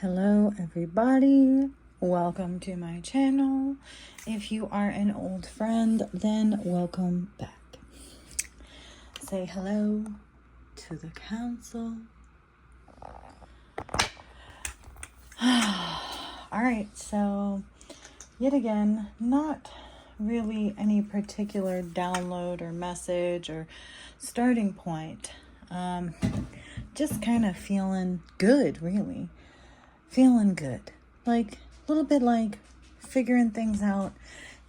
Hello everybody, welcome to my channel. If you are an old friend, then welcome back. Say hello to the council. Alright, so yet again, not really any particular download or message or starting point. Just kind of feeling good, really. Feeling good. Like, a little bit like figuring things out.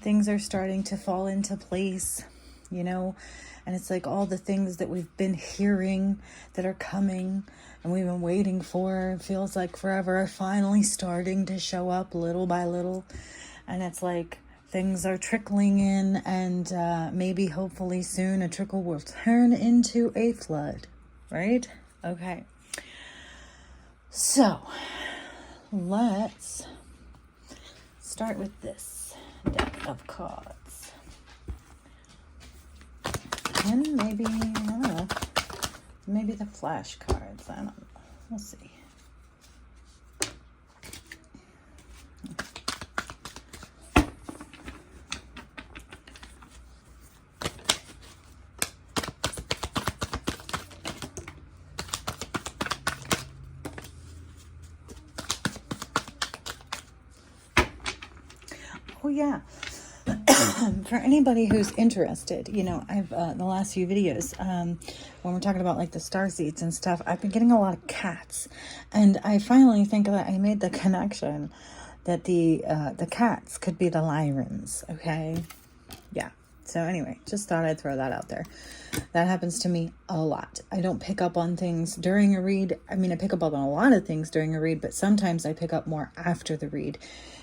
Things are starting to fall into place, you know? And it's like all the things that we've been hearing that are coming and we've been waiting for, it feels like forever, are finally starting to show up little by little. And it's like things are trickling in, and maybe hopefully soon a trickle will turn into a flood, right? Okay. So let's start with this deck of cards. And maybe, I don't know, maybe the flash cards. I don't know. We'll see. Oh yeah. For anybody who's interested, you know, I've the last few videos, when we're talking about like the star seeds and stuff, I've been getting a lot of cats, and I finally think that I made the connection that the cats could be the Lyrans. Okay, yeah. So anyway, just thought I'd throw that out there. That happens to me a lot. I don't pick up on things during a read. I mean, I pick up on a lot of things during a read, but sometimes I pick up more after the read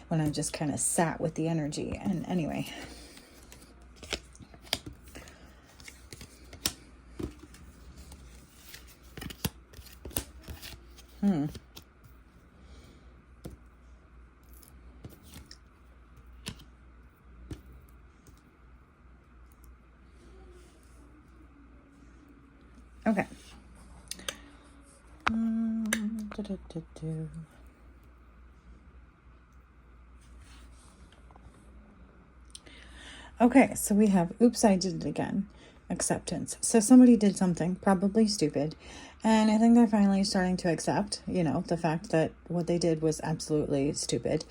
when I just kind of sat with the energy. And anyway. Okay. Okay, so we have, oops, I did it again. Acceptance. So somebody did something probably stupid, and I think they're finally starting to accept, you know, the fact that what they did was absolutely stupid,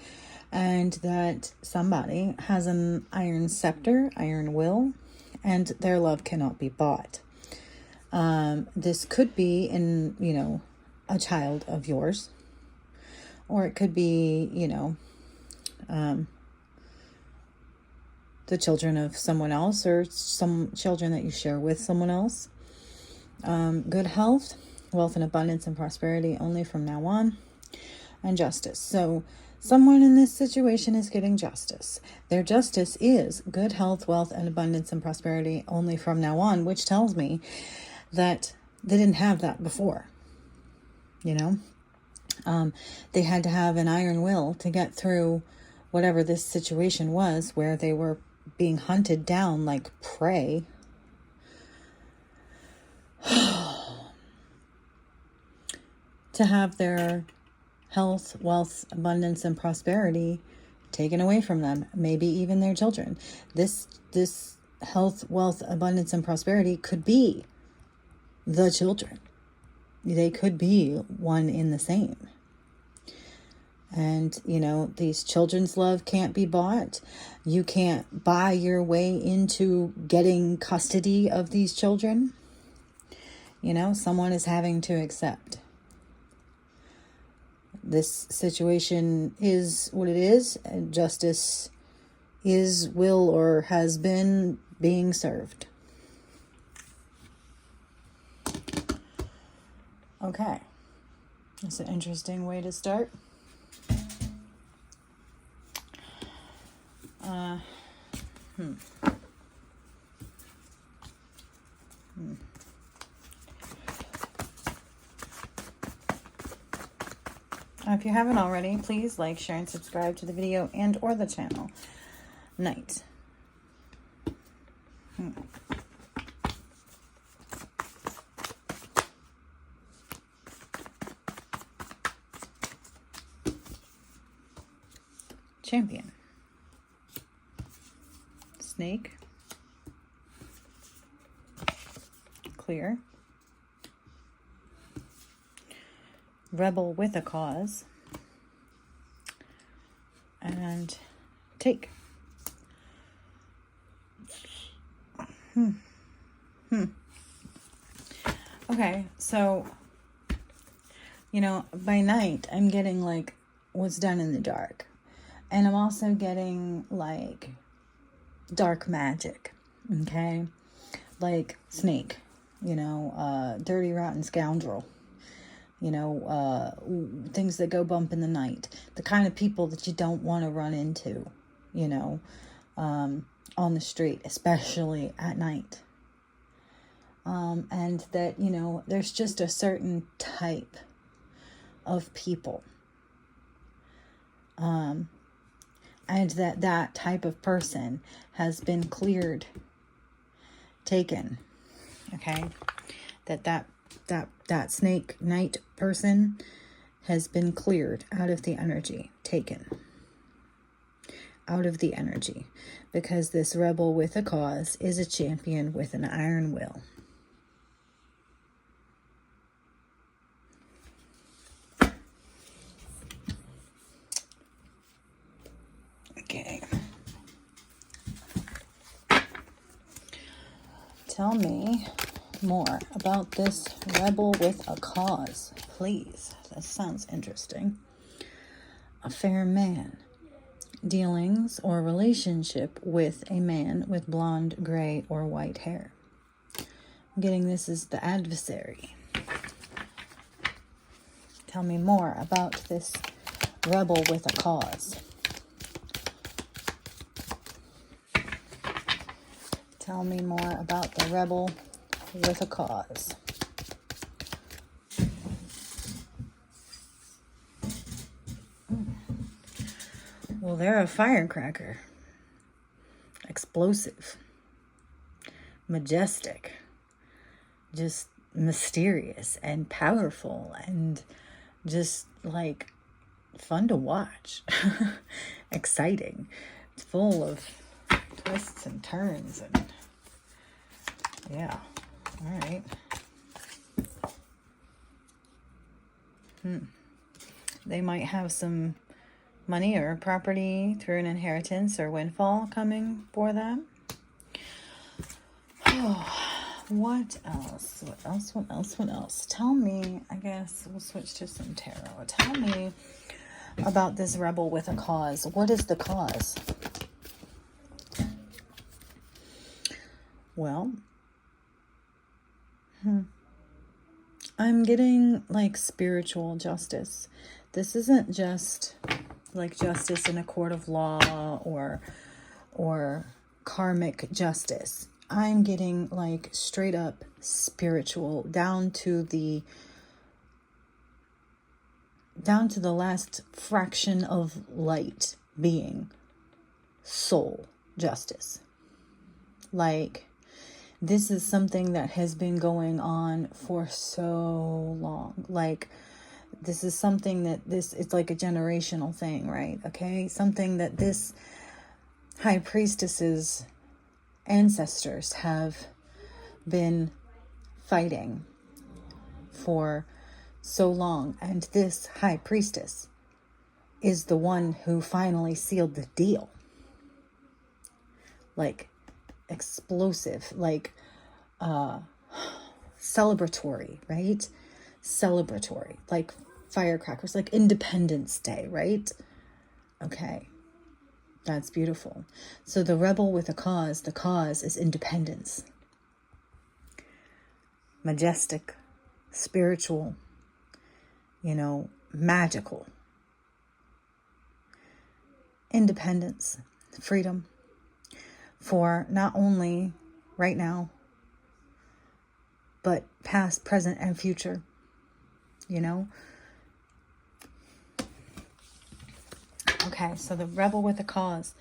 and that somebody has an iron scepter, iron will, and their love cannot be bought. This could be in, you know, a child of yours, or it could be, you know, the children of someone else, or some children that you share with someone else. Good health, wealth and abundance and prosperity only from now on, and justice. So someone in this situation is getting justice. Their justice is good health, wealth and abundance and prosperity only from now on, which tells me that they didn't have that before. You know, they had to have an iron will to get through whatever this situation was, where they were being hunted down like prey. To have their health, wealth, abundance, and prosperity taken away from them, maybe even their children. This health, wealth, abundance, and prosperity could be the children. They could be one in the same. And, you know, these children's love can't be bought. You can't buy your way into getting custody of these children. You know, someone is having to accept. This situation is what it is, and justice is, will, or has been being served. Okay. That's an interesting way to start. If you haven't already, please like, share, and subscribe to the video and or the channel. Night. champion. Snake. Clear. Rebel with a cause. And take. Okay, so, by night, I'm getting, like, what's done in the dark. And I'm also getting, like, dark magic, okay? Like, snake, dirty, rotten scoundrel. Things that go bump in the night. The kind of people that you don't want to run into, on the street, especially at night. And that, there's just a certain type of people. And that type of person has been cleared, taken. Okay? That snake night person has been cleared out of the energy, taken out of the energy, because this rebel with a cause is a champion with an iron will. Okay. Tell me more about this rebel with a cause, please. That sounds interesting. A fair man. Dealings or relationship with a man with blonde, gray, or white hair. I'm getting this is the adversary. Tell me more about this rebel with a cause. Tell me more about the rebel with a cause. Well, they're a firecracker. Explosive. Majestic. Just mysterious and powerful and just like fun to watch. Exciting. It's full of twists and turns and yeah. All right. They might have some money or property through an inheritance or windfall coming for them. Oh, what else? What else? Tell me, I guess we'll switch to some tarot. Tell me about this rebel with a cause. What is the cause? Well, I'm getting like spiritual justice. This isn't just like justice in a court of law or karmic justice. I'm getting like straight up spiritual, down to the last fraction of light being soul justice. Like, this is something that has been going on for so long. Like, this is something that it's like a generational thing, right? Okay? Something that this high priestess's ancestors have been fighting for so long. And this high priestess is the one who finally sealed the deal. Like, explosive, like celebratory, right? Celebratory, like firecrackers, like Independence Day, right? Okay, that's beautiful. So the rebel with a cause, the cause is independence. Majestic, spiritual, magical. Independence, freedom. For not only right now, but past, present, and future, Okay, so the rebel with a cause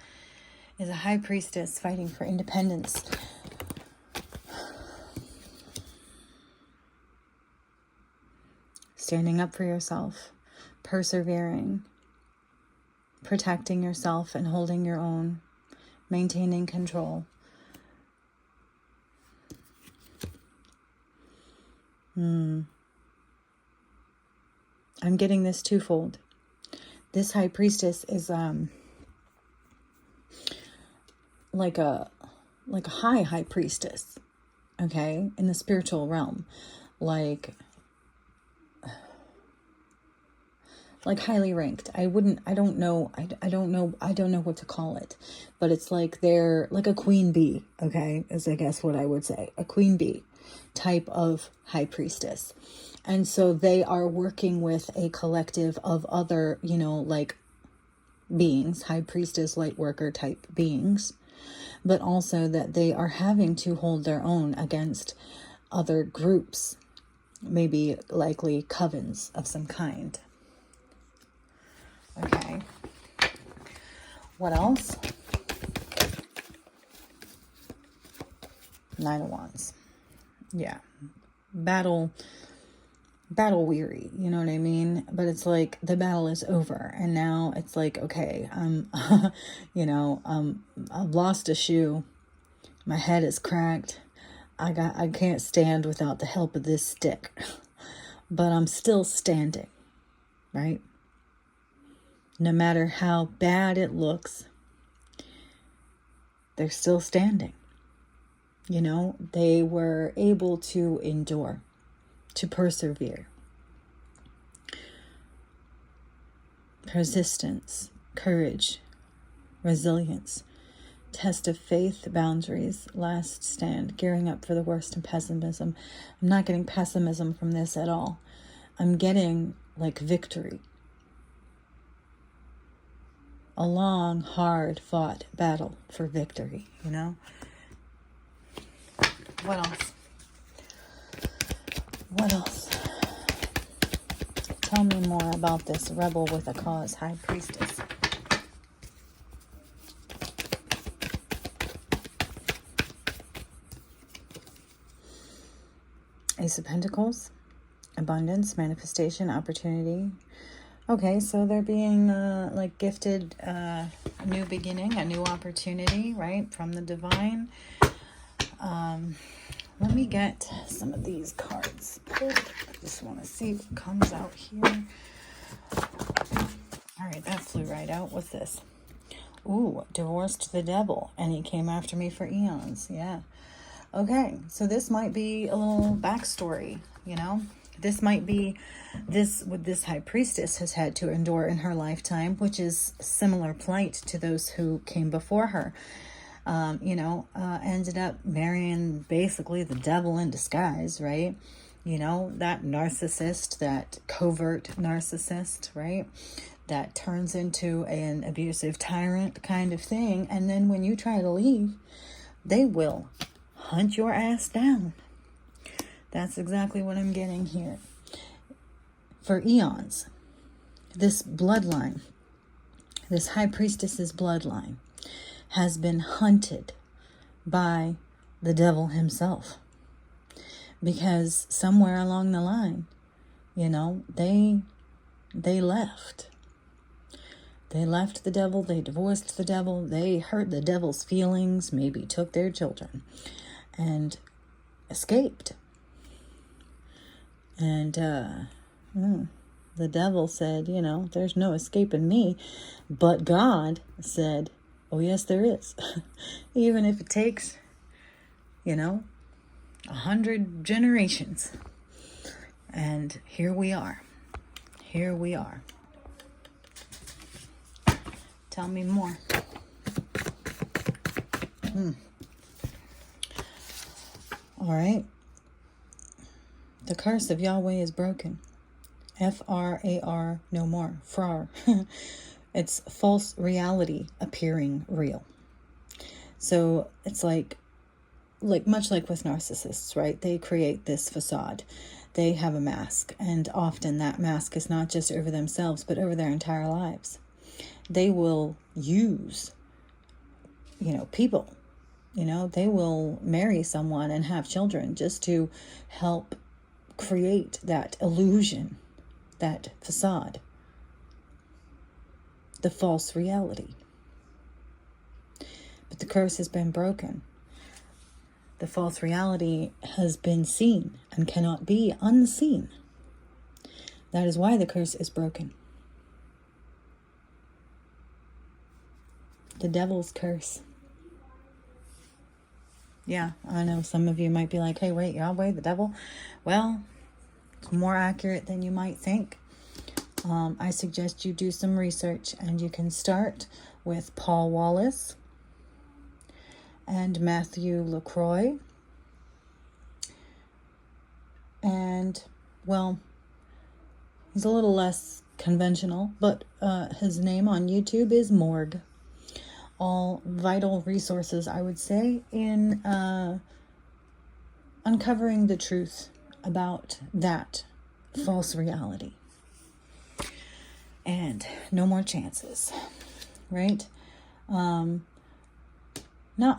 is a high priestess fighting for independence. Standing up for yourself, persevering, protecting yourself and holding your own, maintaining control. I'm getting this twofold. This high priestess is like a high priestess, okay, in the spiritual realm, like highly ranked. I don't know what to call it, but it's like they're like a queen bee, okay, is I guess what I would say, a queen bee type of high priestess. And so they are working with a collective of other, like beings, high priestess, light worker type beings, but also that they are having to hold their own against other groups, maybe likely covens of some kind. Okay. What else? Nine of Wands. Yeah. Battle weary, you know what I mean? But it's like the battle is over, and now it's like, okay, I've lost a shoe. My head is cracked. I can't stand without the help of this stick. But I'm still standing, right? No matter how bad it looks, they're still standing. They were able to endure, to persevere. Persistence, courage, resilience, test of faith, boundaries, last stand, gearing up for the worst, and pessimism. I'm not getting pessimism from this at all. I'm getting like victory. A long, hard fought battle for victory, What else? What else? Tell me more about this rebel with a cause, high priestess. Ace of Pentacles, abundance, manifestation, opportunity. Okay, so they're being like gifted a new beginning, a new opportunity, right, from the divine. Let me get some of these cards pulled. I just want to see what comes out here. All right, that flew right out. What's this? Ooh, divorced the devil, and he came after me for eons. Yeah. Okay, so this might be a little backstory, This might be what this high priestess has had to endure in her lifetime, which is similar plight to those who came before her. Ended up marrying basically the devil in disguise, right? That narcissist, that covert narcissist, right? That turns into an abusive tyrant kind of thing. And then when you try to leave, they will hunt your ass down. That's exactly what I'm getting here. For eons, this bloodline, this high priestess's bloodline, has been hunted by the devil himself. Because somewhere along the line, they left. They left the devil, they divorced the devil, they hurt the devil's feelings, maybe took their children, and escaped. And the devil said, there's no escaping me. But God said, oh, yes, there is. Even if it takes, 100 generations. And here we are. Here we are. Tell me more. All right. The curse of Yahweh is broken. F-R-A-R, no more. Frar. It's false reality appearing real. So it's like much like with narcissists, right? They create this facade. They have a mask, and often that mask is not just over themselves, but over their entire lives. They will use, people. They will marry someone and have children just to help create that illusion, that facade. the false reality. But the curse has been broken. The false reality has been seen and cannot be unseen. That is why the curse is broken. The devil's curse. Yeah, I know some of you might be like, hey, wait, Yahweh, the devil? Well, it's more accurate than you might think. I suggest you do some research, and you can start with Paul Wallace and Matthew LaCroix. And, well, he's a little less conventional, but his name on YouTube is Morgue. All vital resources, I would say, in uncovering the truth about that false reality. And no more chances, right? Not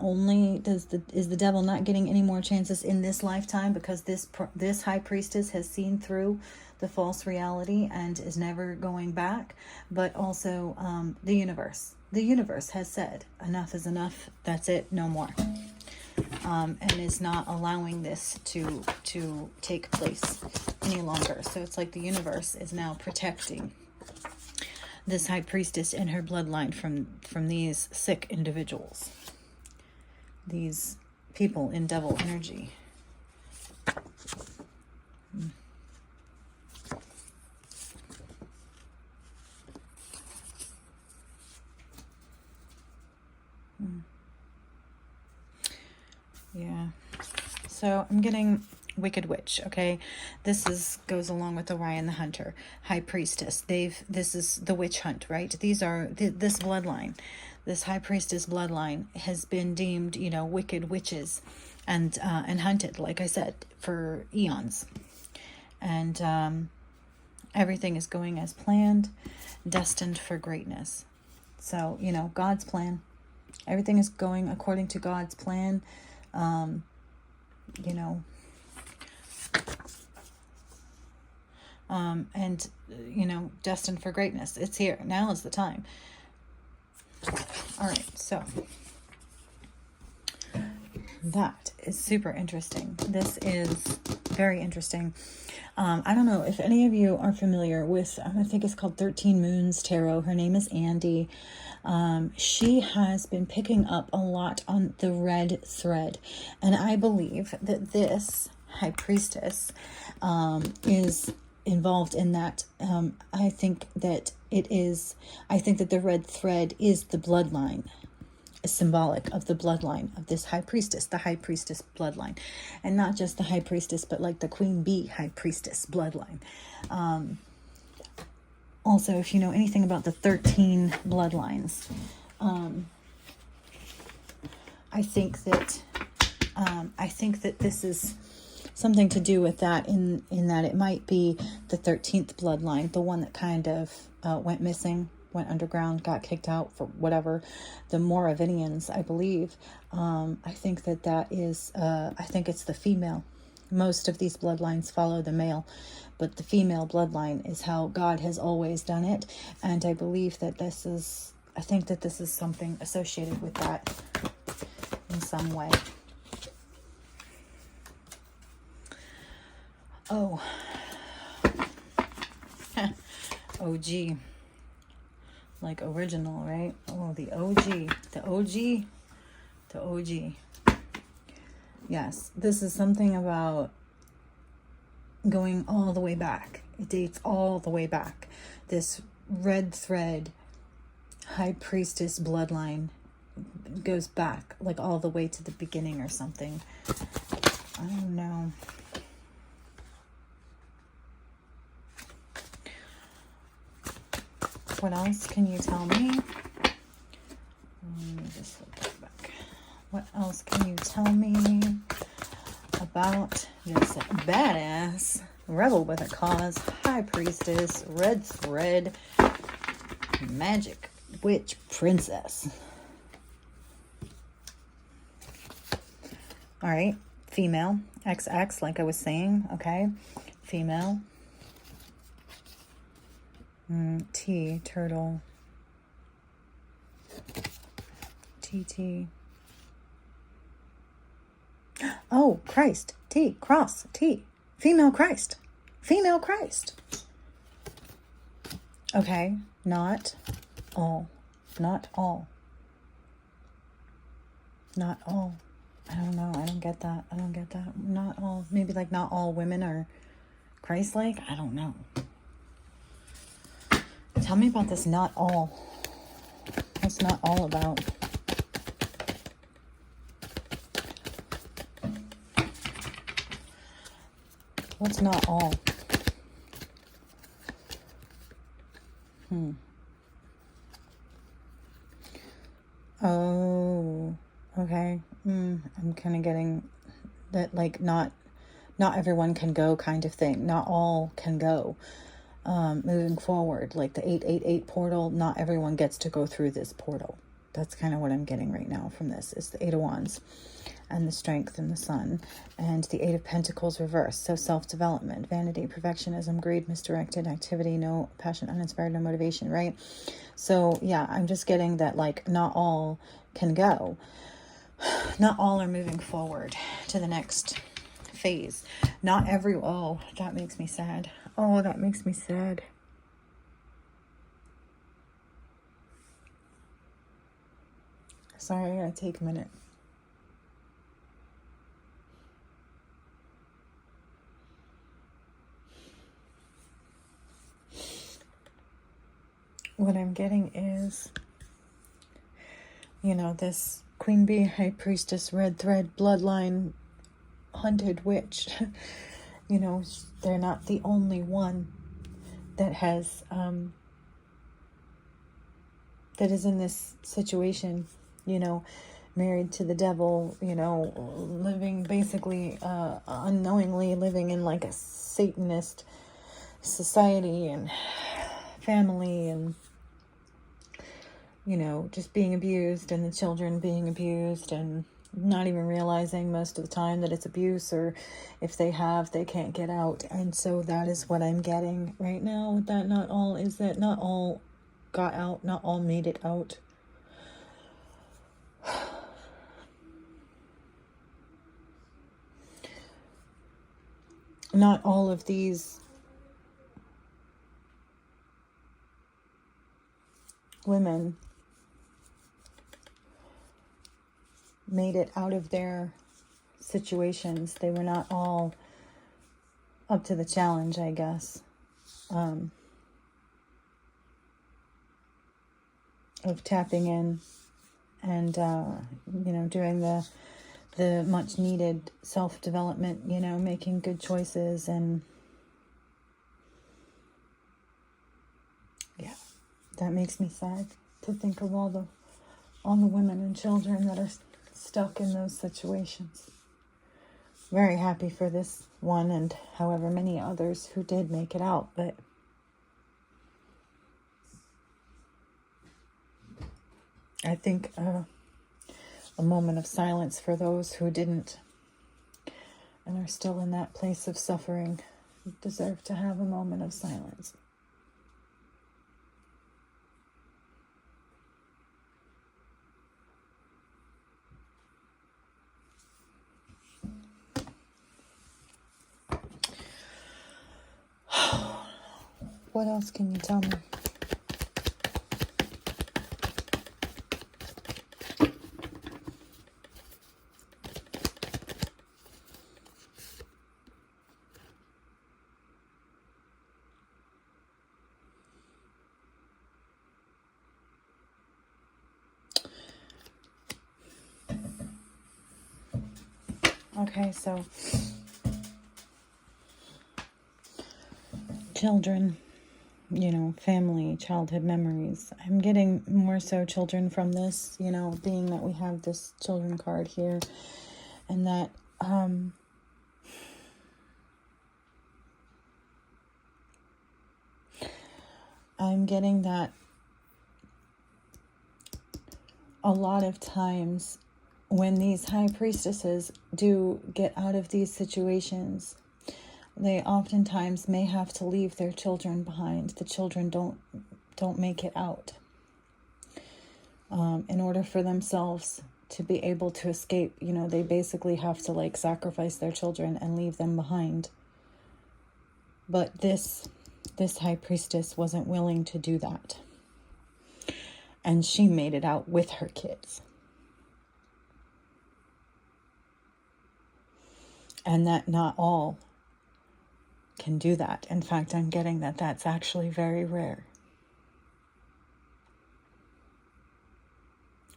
only is the devil not getting any more chances in this lifetime, because this high priestess has seen through the false reality and is never going back, but also the universe. The universe has said, enough is enough, that's it, no more. And is not allowing this to take place any longer. So it's like the universe is now protecting this high priestess and her bloodline from these sick individuals. These people in devil energy. Yeah. So I'm getting Wicked Witch, okay? This goes along with Orion the Hunter, High Priestess. This is the witch hunt, right? These are this bloodline. This High Priestess bloodline has been deemed, wicked witches and hunted, like I said, for eons. And everything is going as planned, destined for greatness. So, God's plan. Everything is going according to God's plan. And destined for greatness. It's here. Now is the time. All right, so that is super interesting. This is very interesting. I don't know if any of you are familiar with, I think it's called 13 Moons Tarot. Her name is Andy. She has been picking up a lot on the red thread. And I believe that this high priestess is involved in that. I think that the red thread is the bloodline, symbolic of the bloodline of this high priestess, the high priestess bloodline, and not just the high priestess, but like the queen bee high priestess bloodline. Also, if you know anything about the 13 bloodlines, I think that this is something to do with that, in that it might be the 13th bloodline, the one that kind of went missing, went underground, got kicked out for whatever, the Moravians, I believe. I think that is, I think it's the female. Most of these bloodlines follow the male, but the female bloodline is how God has always done it. And I believe that this is something associated with that in some way. Oh, OG, like original, right? Oh, the OG. Yes, this is something about going all the way back. It dates all the way back. This red thread, high priestess bloodline goes back, like all the way to the beginning or something. I don't know. What else can you tell me? Let me just look back. What else can you tell me about this badass rebel with a cause, high priestess, red thread, magic witch princess? All right, female, XX, like I was saying, okay, female. T, turtle. T. Oh, Christ. T. Cross. T. Female Christ. Female Christ. Okay. Not all. Not all. Not all. I don't know. I don't get that. I don't get that. Not all. Maybe like not all women are Christ-like. I don't know. Tell me about this not all. What's not all about? What's not all? Oh, okay. I'm kind of getting that, like, not everyone can go kind of thing. Not all can go. Moving forward, like the 888 portal, not everyone gets to go through this portal. That's kind of what I'm getting right now from this. It's the 8 of Wands and the Strength and the Sun and the 8 of Pentacles reversed. So self-development, vanity, perfectionism, greed, misdirected activity, no passion, uninspired, no motivation, right? So yeah, I'm just getting that, like, not all can go. Not all are moving forward to the next phase. Not every, oh, that makes me sad. Oh, that makes me sad. Sorry, I gotta take a minute. What I'm getting is, you know, this Queen Bee, High Priestess, Red Thread, Bloodline, Hunted Witch. You know, they're not the only one that has, that is in this situation, you know, married to the devil, you know, living basically, unknowingly living in like a Satanist society and family, and, you know, just being abused, and the children being abused, and not even realizing most of the time that it's abuse, or if they have, they can't get out. And so that is what I'm getting right now with that not all, is that not all got out, not all made it out. Not all of these women made it out of their situations. They were not all up to the challenge, I guess, of tapping in and, you know, doing the much needed self-development, you know, making good choices. And yeah, that makes me sad to think of all the women and children that are stuck in those situations. Very happy for this one and however many others who did make it out, but I think a moment of silence for those who didn't and are still in that place of suffering deserve to have a moment of silence. What else can you tell me? Okay, so children, you know, family, childhood memories. I'm getting more so children from this, you know, being that we have this children card here, and that I'm getting that a lot of times when these high priestesses do get out of these situations, they oftentimes may have to leave their children behind. The children don't make it out. in order for themselves to be able to escape. They basically have to like sacrifice their children and leave them behind. But this high priestess wasn't willing to do that. And she made it out with her kids. And that not all can do that. In fact, I'm getting that that's actually very rare.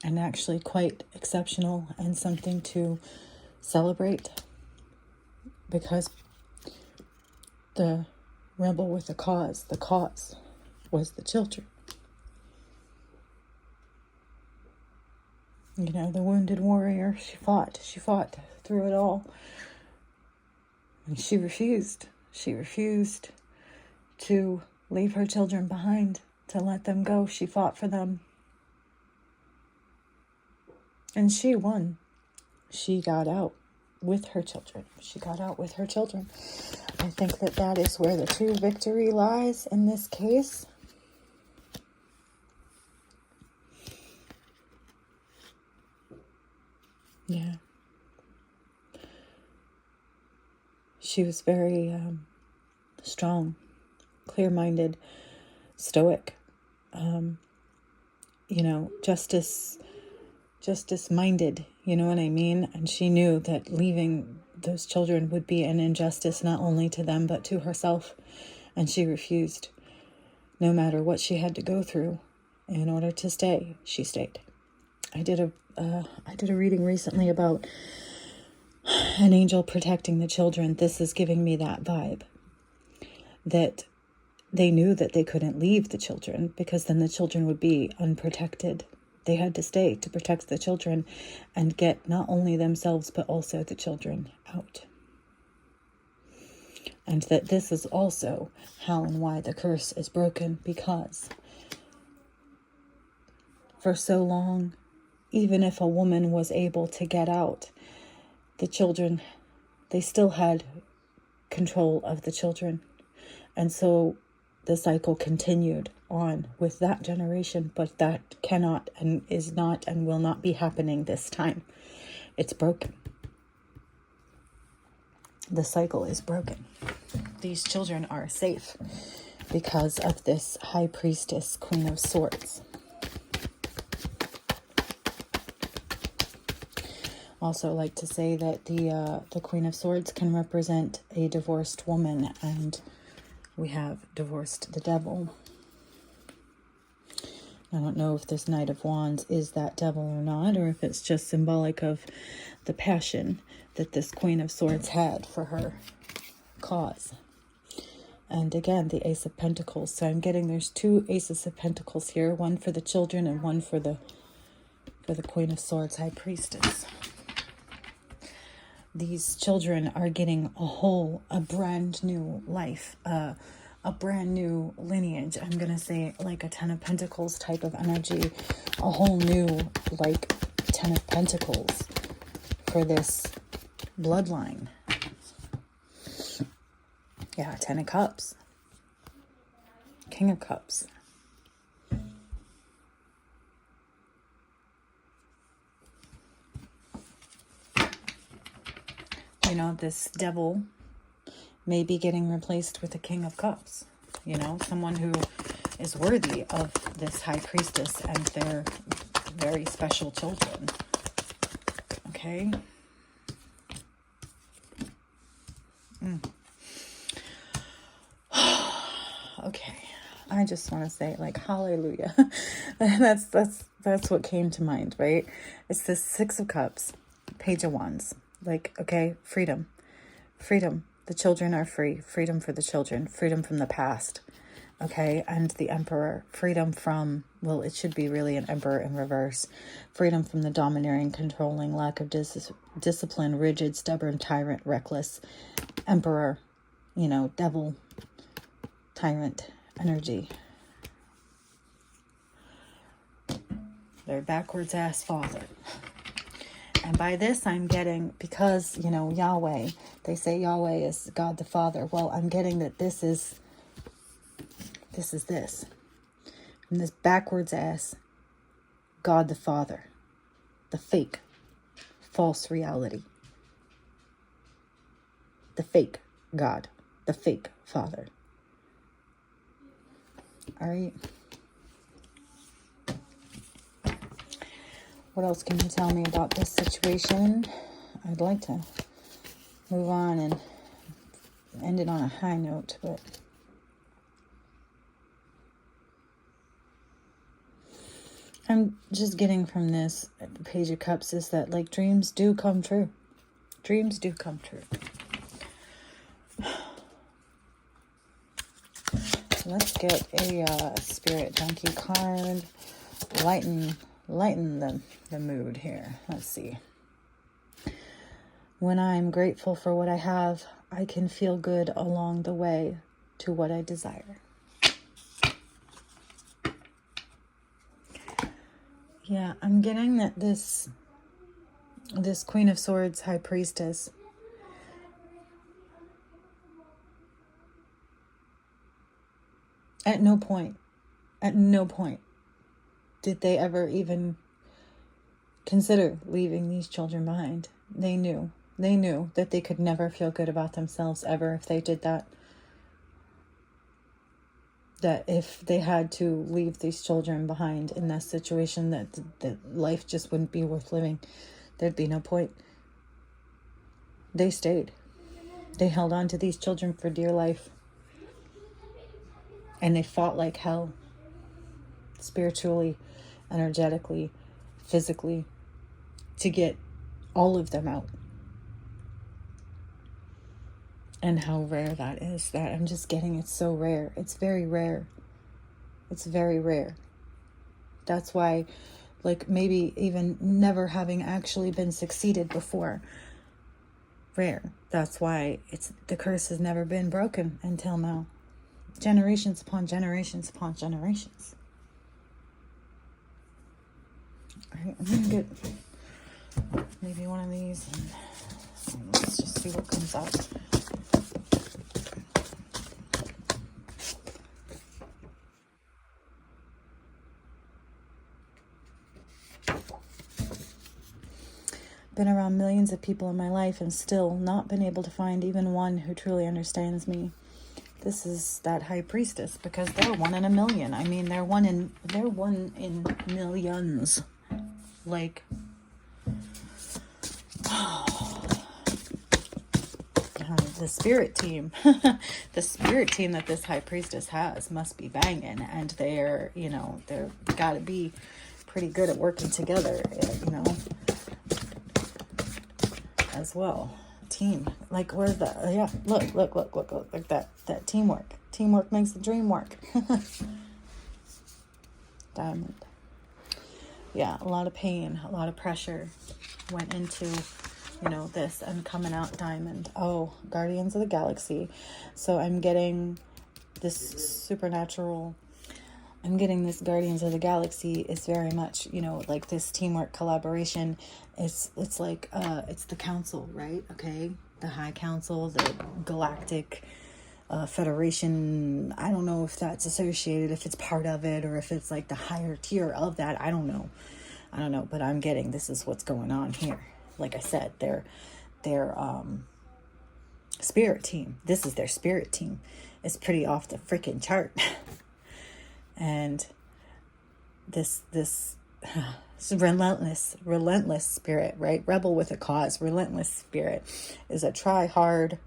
And actually quite exceptional and something to celebrate. Because the rebel with the cause was the children. The wounded warrior, she fought through it all. And she refused to leave her children behind, to let them go. She fought for them. And she won. She got out with her children. I think that is where the true victory lies in this case. Yeah. She was very strong, clear-minded, stoic, justice-minded, you know what I mean? And she knew that leaving those children would be an injustice not only to them, but to herself. And she refused. No matter what she had to go through in order to stay, she stayed. I did a reading recently about an angel protecting the children. This is giving me that vibe. That they knew that they couldn't leave the children because then the children would be unprotected. They had to stay to protect the children and get not only themselves but also the children out. And that this is also how and why the curse is broken, because for so long, even if a woman was able to get out, the children, they still had control of the children. And so the cycle continued on with that generation, but that cannot and is not and will not be happening this time. It's broken. The cycle is broken. These children are safe because of this high priestess, Queen of Swords. Also like to say that the Queen of Swords can represent a divorced woman, and we have divorced the devil. I don't know if this Knight of Wands is that devil or not, or if it's just symbolic of the passion that this Queen of Swords had for her cause. And again, the Ace of Pentacles. So I'm getting there's two Aces of Pentacles here, one for the children and one for the Queen of Swords, High Priestess. These children are getting a brand new life, a brand new lineage. I'm going to say like a Ten of Pentacles type of energy, a whole new like Ten of Pentacles for this bloodline. Yeah, Ten of Cups, King of Cups. This devil may be getting replaced with a King of Cups. Someone who is worthy of this High Priestess and their very special children. Okay? Okay. I just want to say, like, hallelujah. That's what came to mind, right? It's this Six of Cups, Page of Wands. Like, okay, freedom. The children are free. Freedom for the children. Freedom from the past. Okay, and the Emperor. Freedom from, well, it should be really an Emperor in reverse. Freedom from the domineering, controlling, lack of discipline, rigid, stubborn, tyrant, reckless Emperor. Devil, tyrant energy. Their backwards ass father. And by this, I'm getting, because, Yahweh, they say Yahweh is God the Father. Well, I'm getting that this is this. And this backwards ass God the Father, the fake, false reality, the fake God, the fake Father. All right. What else can you tell me about this situation? I'd like to move on and end it on a high note, but I'm just getting from this Page of Cups is that, like, dreams do come true. Dreams do come true. Let's get a Spirit Junkie card. Lighten the mood here. Let's see. When I'm grateful for what I have, I can feel good along the way to what I desire. Yeah, I'm getting that this Queen of Swords, High Priestess, at no point did they ever even consider leaving these children behind. They knew that they could never feel good about themselves ever if they did that. That if they had to leave these children behind in that situation, that life just wouldn't be worth living. There'd be no point. They stayed. They held on to these children for dear life. And they fought like hell. Spiritually, energetically, physically, to get all of them out. And how rare that is. That I'm just getting, it's so rare. It's very rare. It's very rare. That's why, like, maybe even never having actually been succeeded before. Rare. That's why the curse has never been broken until now. Generations upon generations upon generations. All right, I'm gonna get maybe one of these and let's just see what comes out. Been around millions of people in my life and still not been able to find even one who truly understands me. This is that High Priestess, because they're one in a million. I mean, they're one in millions. Like, the spirit team, the spirit team that this High Priestess has must be banging, and they're got to be pretty good at working together, as well. Team, like, where's that? Yeah, look, like that teamwork makes the dream work. Diamond. Yeah, a lot of pain, a lot of pressure went into this, and coming out Diamond. Oh, Guardians of the Galaxy. So I'm getting this supernatural, I'm getting this Guardians of the Galaxy is very much, like this teamwork, collaboration. It's like, it's the council, right? Okay. The High Council, the Galactic Federation. I don't know if that's associated, if it's part of it, or if it's like the higher tier of that. I don't know, but I'm getting, this is what's going on here. Like I said, their spirit team. This is their spirit team. It's pretty off the freaking chart. And this relentless spirit, right? Rebel with a cause, relentless spirit is a try-harder,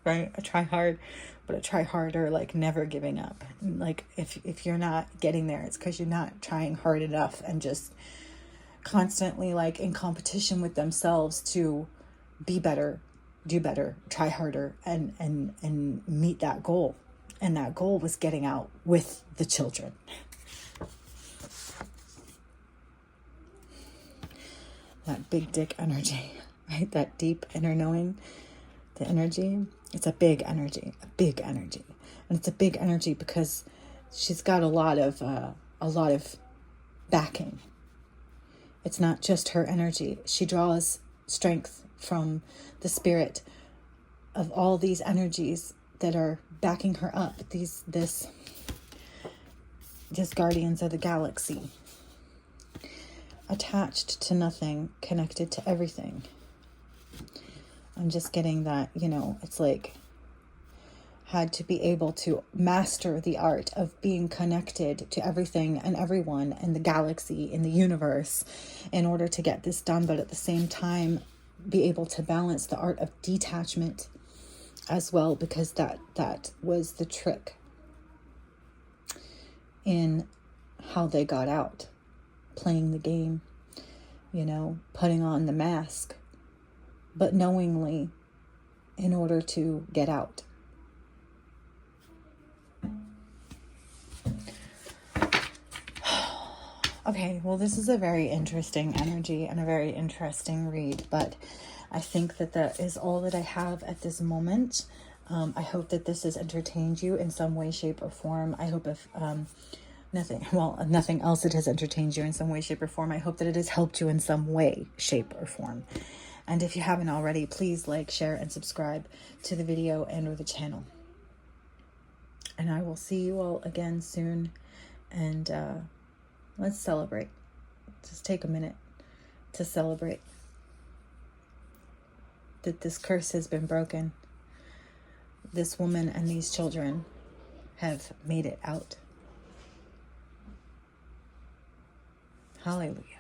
right? A try-hard, but a try-harder, like never giving up. Like if you're not getting there, it's because you're not trying hard enough, and just constantly like in competition with themselves to be better, do better, try harder, and meet that goal. And that goal was getting out with the children. That big dick energy, right? That deep inner knowing, the energy. It's a big energy. And it's a big energy because she's got a lot of backing. It's not just her energy. She draws strength from the spirit of all these energies that are backing her up. This Guardians of the Galaxy. attached to nothing, connected to everything. I'm just getting that, you know, it's like had to be able to master the art of being connected to everything and everyone in the galaxy, in the universe, in order to get this done, but at the same time be able to balance the art of detachment as well, because that was the trick in how they got out, playing the game, you know, putting on the mask, but knowingly, in order to get out. Okay, well, this is a very interesting energy and a very interesting read, but I think that is all that I have at this moment. I hope that this has entertained you in some way, shape, or form. I hope if nothing else, it has entertained you in some way, shape, or form. I hope that it has helped you in some way, shape, or form. And if you haven't already, please like, share, and subscribe to the video and or the channel. And I will see you all again soon. And let's celebrate. Just take a minute to celebrate that this curse has been broken. This woman and these children have made it out. Hallelujah.